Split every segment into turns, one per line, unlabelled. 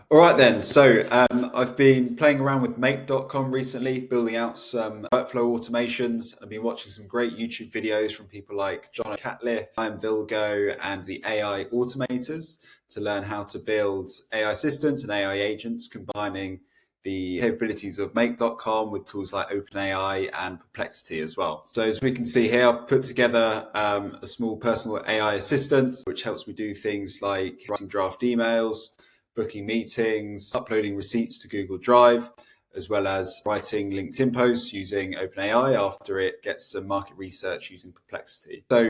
All right then, so I've been playing around with make.com recently, building out some workflow automations. I've been watching some great YouTube videos from people like John Catliffe, Ian Vilgo, and the AI automators to learn how to build AI assistants and AI agents, combining the capabilities of make.com with tools like OpenAI and Perplexity as well. So as we can see here, I've put together a small personal AI assistant, which helps me do things like writing draft emails, booking meetings, uploading receipts to Google Drive, as well as writing LinkedIn posts using OpenAI after it gets some market research using Perplexity. So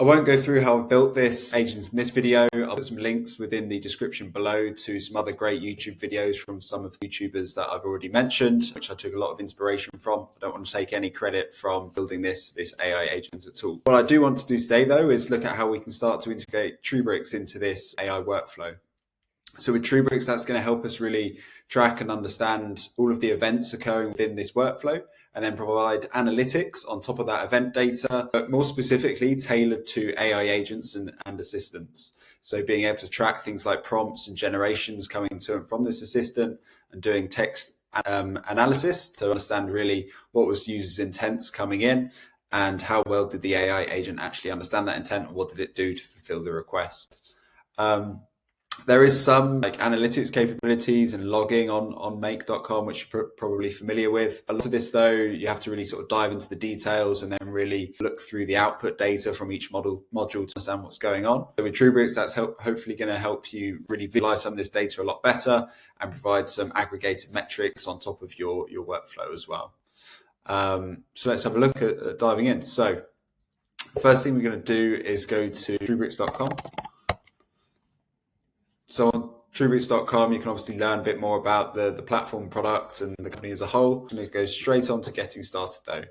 I won't go through how I've built this agent in this video. I'll put some links within the description below to some other great YouTube videos from some of the YouTubers that I've already mentioned, which I took a lot of inspiration from. I don't want to take any credit from building this AI agent at all. What I do want to do today, though, is look at how we can start to integrate Trubrics into this AI workflow. So with Trubrics, that's going to help us really track and understand all of the events occurring within this workflow, and then provide analytics on top of that event data, but more specifically tailored to AI agents and assistants. So being able to track things like prompts and generations coming to and from this assistant, and doing text analysis to understand really what was users' intents coming in, and how well did the AI agent actually understand that intent, and what did it do to fulfill the request. There is some like analytics capabilities and logging on make.com, which you're probably familiar with. A lot of this, though, you have to really sort of dive into the details and then really look through the output data from each module to understand what's going on. So with Trubrics, that's hopefully going to help you really visualize some of this data a lot better and provide some aggregated metrics on top of your workflow as well. So let's have a look at diving in. So the first thing we're going to do is go to Trubrics.com. So on Trubrics.com, you can obviously learn a bit more about the platform product and the company as a whole. I'm going to go straight on to getting started though.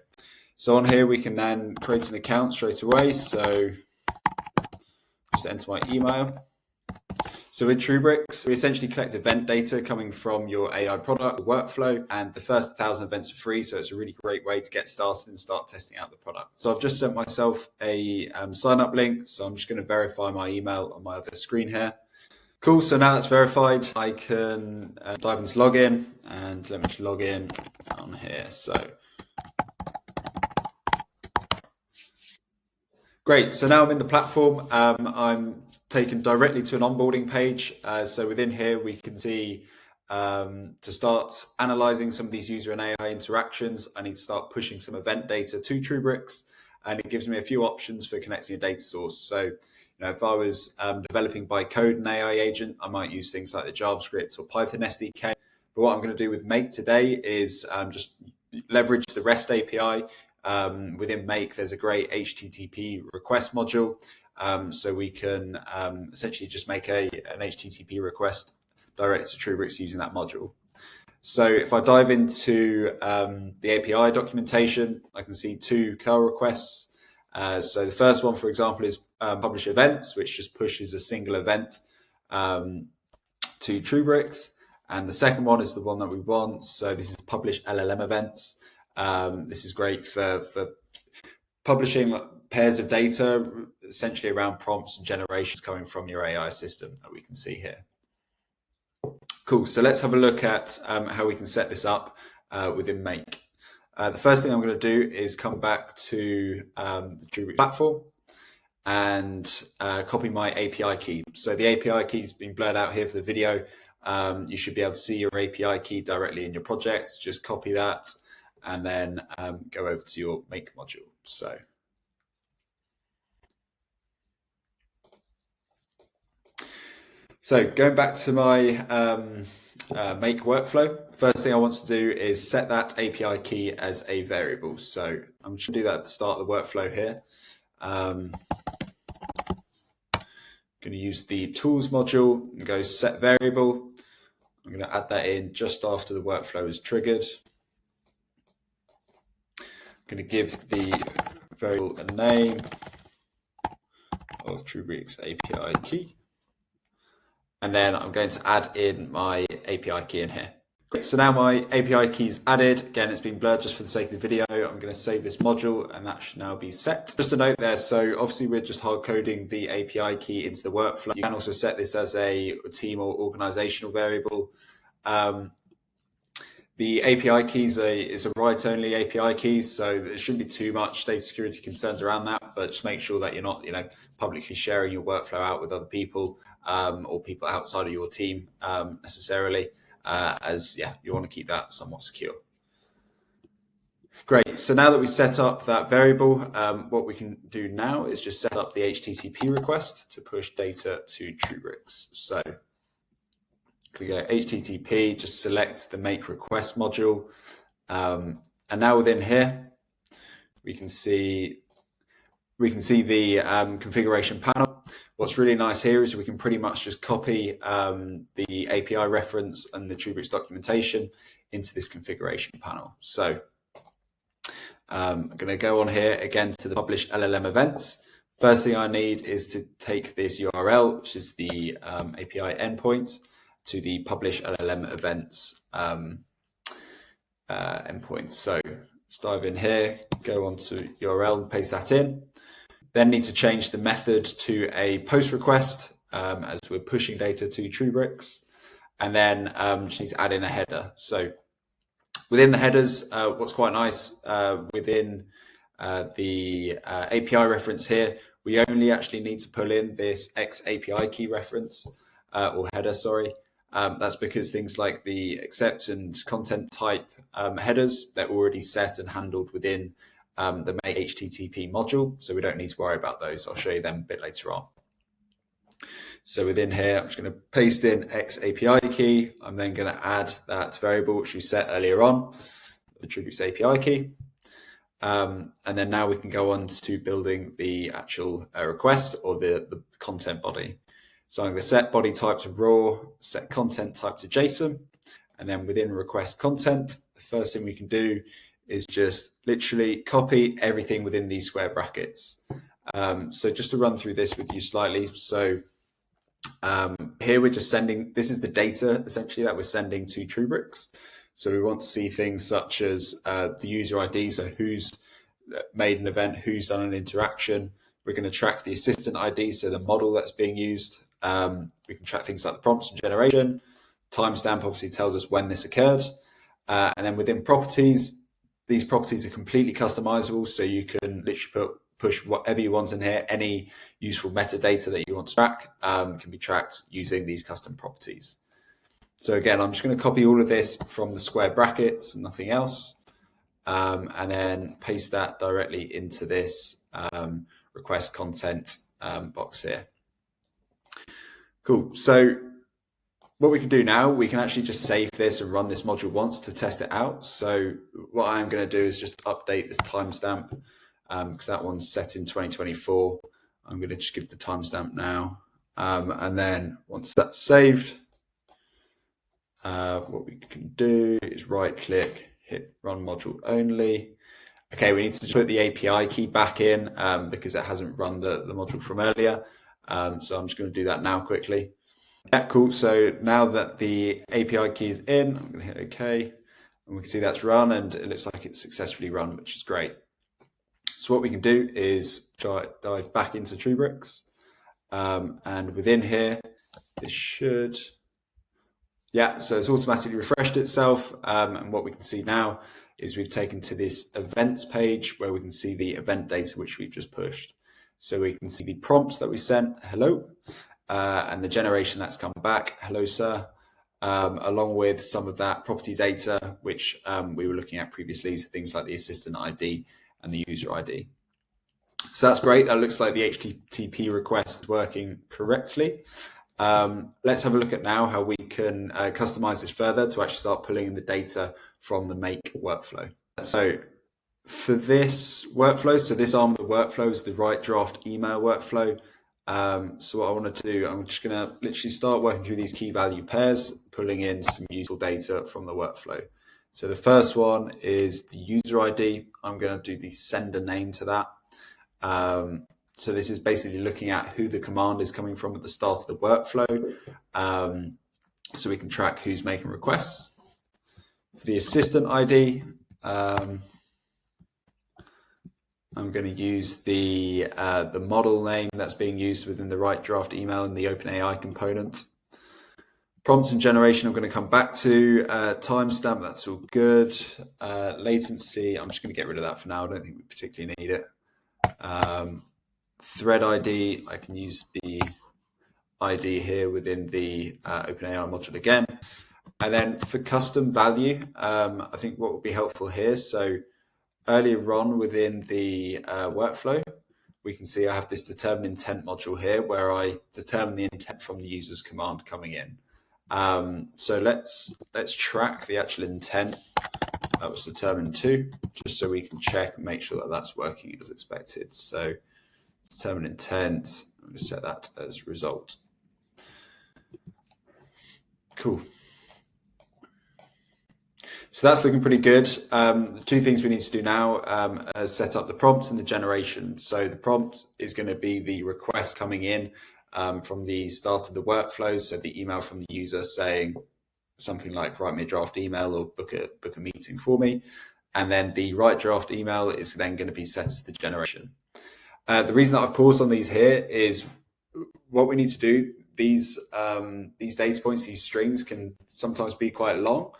So on here, we can then create an account straight away. So just enter my email. So with Trubrics, we essentially collect event data coming from your AI product, workflow, and the first 1,000 events are free. So it's a really great way to get started and start testing out the product. So I've just sent myself a sign up link. So I'm just going to verify my email on my other screen here. Cool, so now that's verified, I can dive into login, and let me just log in on here. So great, so now I'm in the platform. I'm taken directly to an onboarding page. So within here, we can see to start analyzing some of these user and AI interactions, I need to start pushing some event data to Trubrics, and it gives me a few options for connecting a data source. So if I was developing by code an AI agent, I might use things like the JavaScript or Python SDK. But what I'm going to do with Make today is just leverage the REST API. Within Make, there's a great HTTP request module. So we can essentially just make an HTTP request directly to Trubrics using that module. So if I dive into the API documentation, I can see two curl requests. So the first one, for example, is publish events, which just pushes a single event to Trubrics. And the second one is the one that we want. So this is publish LLM events. This is great for publishing pairs of data, essentially around prompts and generations coming from your AI system that we can see here. Cool, so let's have a look at how we can set this up within Make. The first thing I'm going to do is come back to the Trubrics platform and copy my API key. So the API key has been blurred out here for the video. You should be able to see your API key directly in your project. Just copy that and then go over to your Make module. So going back to my Make workflow, first thing I want to do is set that API key as a variable. So I'm just going to do that at the start of the workflow here. I'm going to use the tools module and go set variable. I'm going to add that in just after the workflow is triggered. I'm going to give the variable a name of Trubrics API key. And then I'm going to add in my API key in here. Great. So now my API key is added. Again, it's been blurred just for the sake of the video. I'm going to save this module and that should now be set. Just a note there. So obviously we're just hard coding the API key into the workflow. You can also set this as a team or organizational variable. The API keys is a write-only API key, so there shouldn't be too much data security concerns around that. But just make sure that you're not, publicly sharing your workflow out with other people or people outside of your team necessarily, as you want to keep that somewhat secure. Great. So now that we've set up that variable, what we can do now is just set up the HTTP request to push data to Trubrics. So we go HTTP, just select the make request module. And now within here, we can see the configuration panel. What's really nice here is we can pretty much just copy the API reference and the Trubrics documentation into this configuration panel. So I'm going to go on here again to the publish LLM events. First thing I need is to take this URL, which is the API endpoint, to the publish LLM events endpoint. So let's dive in here, go on to URL and paste that in. Then need to change the method to a post request as we're pushing data to Trubrics. And then just need to add in a header. So within the headers, what's quite nice within the API reference here, we only actually need to pull in this X API key reference or header, sorry. That's because things like the accept and content type headers, they're already set and handled within the make HTTP module. So we don't need to worry about those. I'll show you them a bit later on. So within here, I'm just going to paste in X API key. I'm then going to add that variable which we set earlier on, the Trubrics API key. And then now we can go on to building the actual request or the content body. So I'm going to set body type to raw, set content type to JSON, and then within request content, the first thing we can do is just literally copy everything within these square brackets. So just to run through this with you slightly. So here we're just sending, this is the data essentially that we're sending to Trubrics. So we want to see things such as the user ID, so who's made an event, who's done an interaction. We're going to track the assistant ID, so the model that's being used. We can track things like the prompts and generation. Timestamp obviously tells us when this occurred. And then within properties, these properties are completely customizable, so you can literally push whatever you want in here. Any useful metadata that you want to track can be tracked using these custom properties. So again, I'm just going to copy all of this from the square brackets and nothing else, and then paste that directly into this request content box here. Cool. So what we can do now, we can actually just save this and run this module once to test it out. So what I'm going to do is just update this timestamp because that one's set in 2024. I'm going to just give the timestamp now. And then once that's saved, what we can do is right click, hit run module only. Okay, we need to put the API key back in because it hasn't run the module from earlier. So I'm just going to do that now quickly. Yeah, cool. So now that the API key is in, I'm going to hit OK. And we can see that's run and it looks like it's successfully run, which is great. So what we can do is dive back into Trubrics. And within here, this should... Yeah, so it's automatically refreshed itself. And what we can see now is we've taken to this events page where we can see the event data which we've just pushed. So we can see the prompts that we sent, hello, and the generation that's come back, hello, sir, along with some of that property data which we were looking at previously, so things like the assistant ID and the user ID. So that's great. That looks like the HTTP request is working correctly. Let's have a look at now how we can customize this further to actually start pulling in the data from the make workflow. So for this workflow, so this arm of the workflow is the write draft email workflow. So what I want to do, I'm just going to literally start working through these key value pairs, pulling in some useful data from the workflow. So the first one is the user ID. I'm going to do the sender name to that. So this is basically looking at who the command is coming from at the start of the workflow. So we can track who's making requests. For the assistant ID, I'm going to use the model name that's being used within the write draft email in the OpenAI component. Prompts and generation I'm going to come back to. Timestamp, that's all good. Latency, I'm just going to get rid of that for now. I don't think we particularly need it. Thread ID, I can use the ID here within the OpenAI module again. And then for custom value, I think what would be helpful here, so earlier on within the workflow, we can see I have this determine intent module here where I determine the intent from the user's command coming in. So let's track the actual intent that was determined to, just so we can check and make sure that that's working as expected. So determine intent, I'm going to set that as result. Cool. So that's looking pretty good. The two things we need to do now is set up the prompts and the generation. So the prompt is going to be the request coming in from the start of the workflow. So the email from the user saying something like write me a draft email or book a meeting for me. And then the write draft email is then going to be set as the generation. The reason that I've paused on these here is what we need to do. These data points, these strings can sometimes be quite long.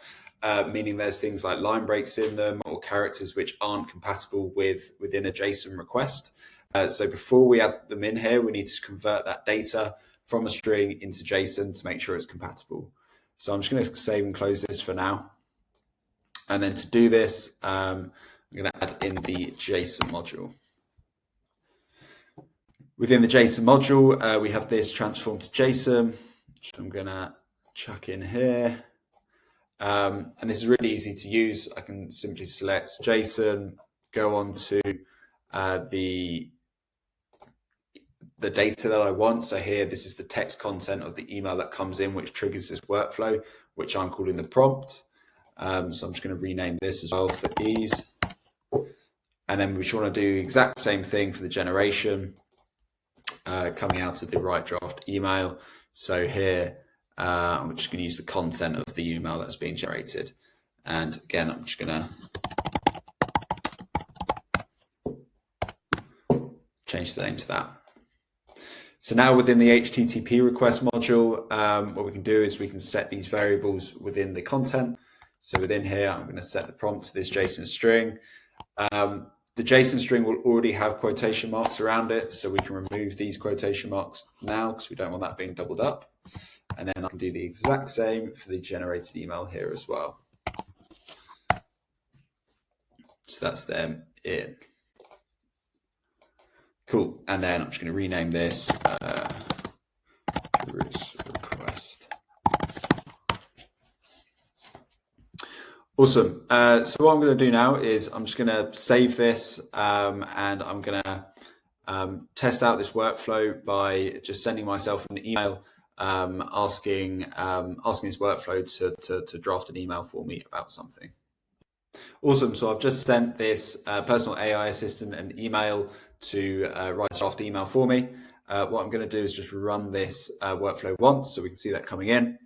Meaning there's things like line breaks in them or characters which aren't compatible within a JSON request. So before we add them in here, we need to convert that data from a string into JSON to make sure it's compatible. So I'm just going to save and close this for now. And then to do this, I'm going to add in the JSON module. Within the JSON module, we have this transform to JSON, which I'm going to chuck in here. And this is really easy to use. I can simply select JSON, go on to the data that I want. So here, this is the text content of the email that comes in, which triggers this workflow, which I'm calling the prompt. So I'm just going to rename this as well for ease. And then we just want to do the exact same thing for the generation coming out of the write draft email. So here, I'm just going to use the content of the email that's being generated. And again, I'm just going to change the name to that. So now within the HTTP request module, what we can do is we can set these variables within the content. So within here, I'm going to set the prompt to this JSON string. The JSON string will already have quotation marks around it. So we can remove these quotation marks now because we don't want that being doubled up. And then I can do the exact same for the generated email here as well. So that's them in. Cool. And then I'm just going to rename this request. Awesome. So what I'm going to do now is I'm just going to save this and I'm going to test out this workflow by just sending myself an email asking this workflow to draft an email for me about something. Awesome. So I've just sent this personal AI assistant an email to write a draft email for me. What I'm going to do is just run this workflow once so we can see that coming in.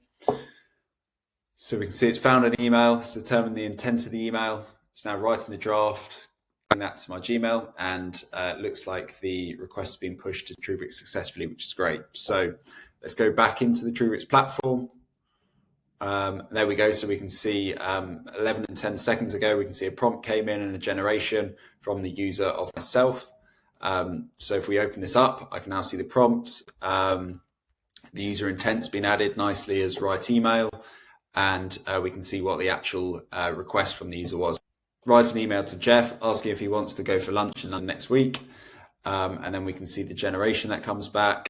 So we can see it's found an email, it's determined the intent of the email. It's now writing the draft, bring that to my Gmail, and it looks like the request has been pushed to Trubrics successfully, which is great. So let's go back into the Trubrics platform. There we go. So we can see 11 and 10 seconds ago, we can see a prompt came in and a generation from the user of myself. So if we open this up, I can now see the prompts. The user intent's been added nicely as write email. And we can see what the actual request from the user was. Write an email to Jeff asking if he wants to go for lunch in London next week. And then we can see the generation that comes back.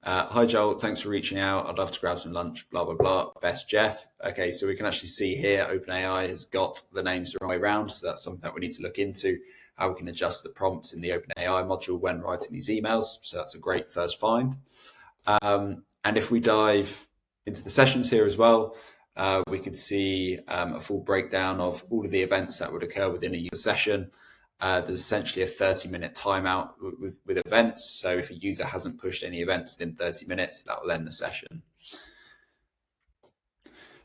Hi, Joel, thanks for reaching out. I'd love to grab some lunch, blah, blah, blah. Best Jeff. Okay, so we can actually see here OpenAI has got the names the wrong way around. So that's something that we need to look into, how we can adjust the prompts in the OpenAI module when writing these emails. So that's a great first find. And if we dive into the sessions here as well, we could see a full breakdown of all of the events that would occur within a user session. There's essentially a 30-minute timeout with events. So if a user hasn't pushed any events within 30 minutes, that will end the session.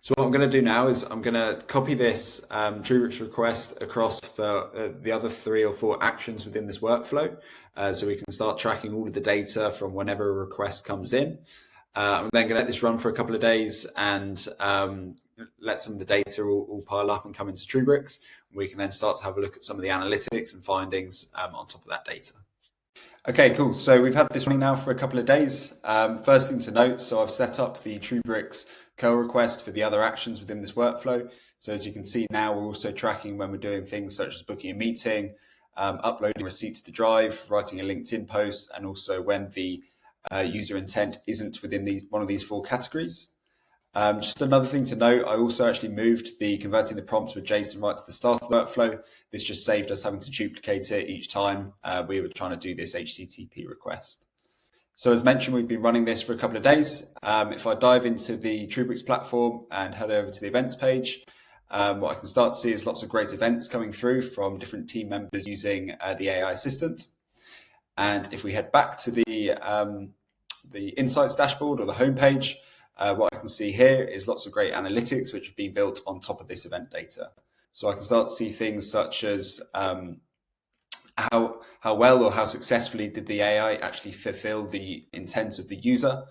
So what I'm going to do now is I'm going to copy this Trubrics request across the other 3 or 4 actions within this workflow, so we can start tracking all of the data from whenever a request comes in. I'm then going to let this run for a couple of days and let some of the data all pile up and come into Trubrics. We can then start to have a look at some of the analytics and findings on top of that data. Okay, cool. So we've had this running now for a couple of days. First thing to note, so I've set up the Trubrics curl request for the other actions within this workflow. So as you can see now, we're also tracking when we're doing things such as booking a meeting, uploading a receipt to the drive, writing a LinkedIn post, and also when the user intent isn't within one of these 4 categories. Just another thing to note, I also actually moved the converting the prompts with JSON right to the start of the workflow. This just saved us having to duplicate it each time we were trying to do this HTTP request. So as mentioned, we've been running this for a couple of days. If I dive into the Trubrics platform and head over to the events page, what I can start to see is lots of great events coming through from different team members using the AI assistant. And if we head back to the Insights dashboard or the homepage, what I can see here is lots of great analytics which have been built on top of this event data. So I can start to see things such as how well or how successfully did the AI actually fulfill the intent of the user.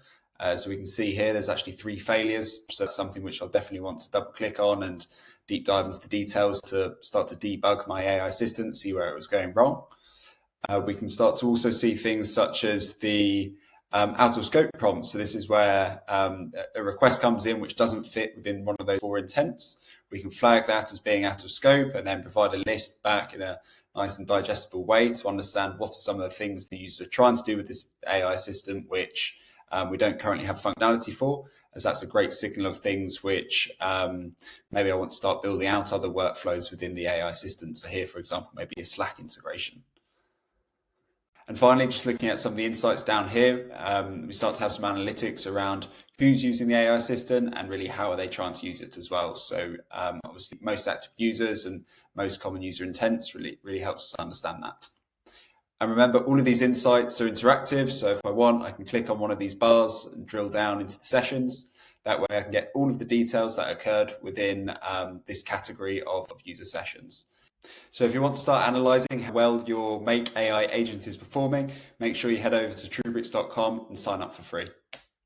So we can see here there's actually 3 failures. So that's something which I'll definitely want to double click on and deep dive into the details to start to debug my AI assistant, see where it was going wrong. We can start to also see things such as the out of scope prompts. So this is where a request comes in which doesn't fit within one of those 4 intents. We can flag that as being out of scope and then provide a list back in a nice and digestible way to understand what are some of the things the user are trying to do with this AI assistant which we don't currently have functionality for, as that's a great signal of things which maybe I want to start building out other workflows within the AI assistant. So here, for example, maybe a Slack integration. And finally, just looking at some of the insights down here, we start to have some analytics around who's using the AI assistant and really how are they trying to use it as well. So obviously most active users and most common user intents really helps us understand that. And remember, all of these insights are interactive. So if I want, I can click on one of these bars and drill down into the sessions. That way I can get all of the details that occurred within this category of user sessions. So if you want to start analyzing how well your Make AI agent is performing, make sure you head over to Trubrics.com and sign up for free.